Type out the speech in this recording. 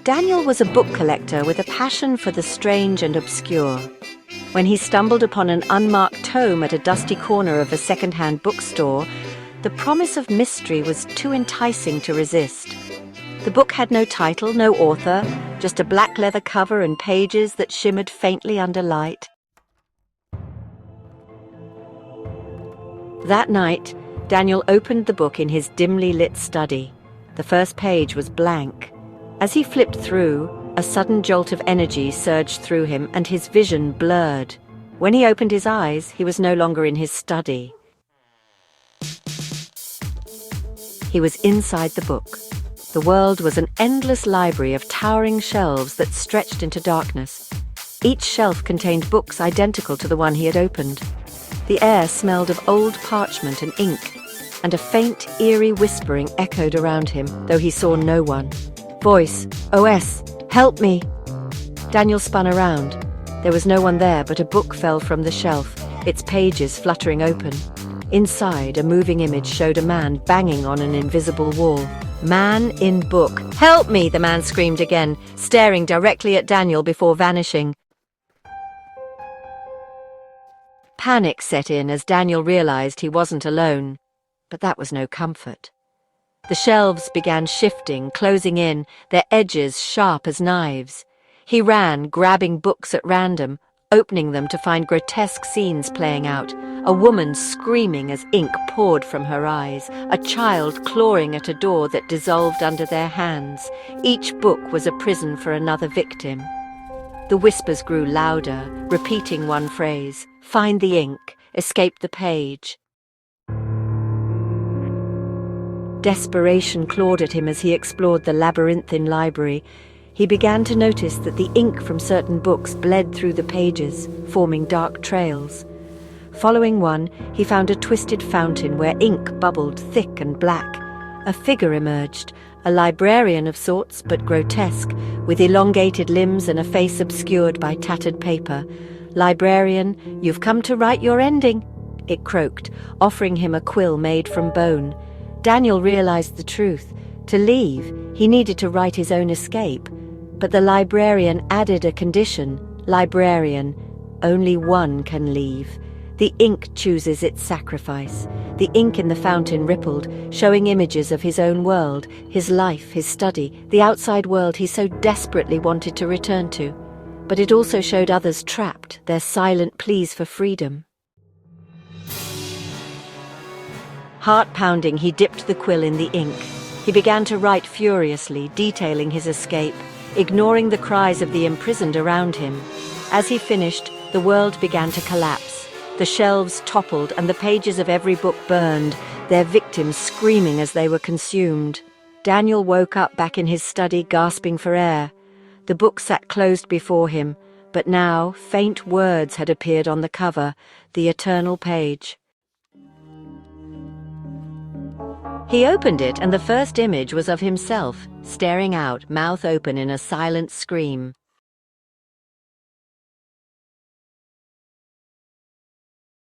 Daniel was a book collector with a passion for the strange and obscure. When he stumbled upon an unmarked tome at a dusty corner of a second-hand bookstore, the promise of mystery was too enticing to resist. The book had no title, no author, just a black leather cover and pages that shimmered faintly under light. That night, Daniel opened the book in his dimly lit study. The first page was blank. As he flipped through, a sudden jolt of energy surged through him and his vision blurred. When he opened his eyes, he was no longer in his study. He was inside the book. The world was an endless library of towering shelves that stretched into darkness. Each shelf contained books identical to the one he had opened. The air smelled of old parchment and ink, and a faint, eerie whispering echoed around him, though he saw no one. Voice, OS, help me! Daniel spun around. There was no one there, but a book fell from the shelf, its pages fluttering open. Inside, a moving image showed a man banging on an invisible wall. Man in book. Help me! The man screamed again, staring directly at Daniel before vanishing. Panic set in as Daniel realized he wasn't alone, but that was no comfort. The shelves began shifting, closing in, their edges sharp as knives. He ran, grabbing books at random, opening them to find grotesque scenes playing out. A woman screaming as ink poured from her eyes, a child clawing at a door that dissolved under their hands. Each book was a prison for another victim. The whispers grew louder, repeating one phrase, "Find the ink, escape the page." Desperation clawed at him as he explored the labyrinthine library. He began to notice that the ink from certain books bled through the pages, forming dark trails. Following one, he found a twisted fountain where ink bubbled thick and black. A figure emerged, a librarian of sorts, but grotesque, with elongated limbs and a face obscured by tattered paper. "Librarian, you've come to write your ending," it croaked, offering him a quill made from bone. Daniel realized the truth. To leave, he needed to write his own escape. But the librarian added a condition. "Librarian, only one can leave. The ink chooses its sacrifice." The ink in the fountain rippled, showing images of his own world, his life, his study, the outside world he so desperately wanted to return to. But it also showed others trapped, their silent pleas for freedom. Heart-pounding, he dipped the quill in the ink. He began to write furiously, detailing his escape, ignoring the cries of the imprisoned around him. As he finished, the world began to collapse. The shelves toppled and the pages of every book burned, their victims screaming as they were consumed. Daniel woke up back in his study, gasping for air. The book sat closed before him, but now faint words had appeared on the cover, the eternal page. He opened it, and the first image was of himself, staring out, mouth open in a silent scream.